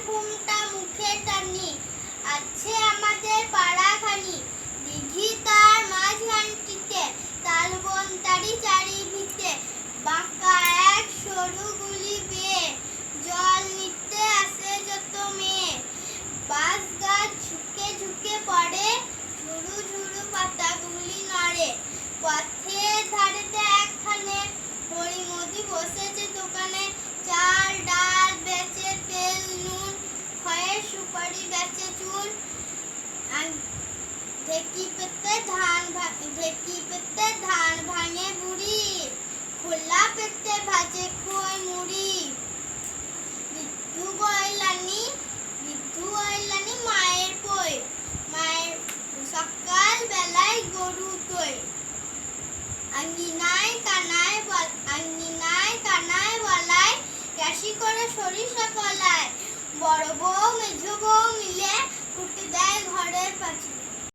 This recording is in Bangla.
ঘুমটা মুখে টানি, আছে আমাদের পাড়াখানি। দিঘি তার মাঝখানটিতে, তালবন তারি চারিভিতে, বাঁকা এক সরু গুলি বেয়ে জল নিতে আসে যত মেয়ে। বাঁশ গাছ ঝুঁকে ঝুঁকে পড়ে, ঝুরু ঝুরু পাতাগুলি নড়ে। পথের ধারেতে একখানে হরিমতি বসেছে দোকানে, চাল ডাল বেচে, তেল নুন, খয়ের সুপারি বেচে চুন। ঢেকি পেতে ধান ভাঙে বুড়ি, খোলা পেতে ভাজে খই মুড়ি। বৃদ্ধ বয়লানি মায়ের পই, মায়ের সকাল বেলায় গরু দই। আঙ্গিনায় কানায় বলায়, রাশি করে সরিষা কলায়। বড় বউ মেঝো বউ মিলে কুটে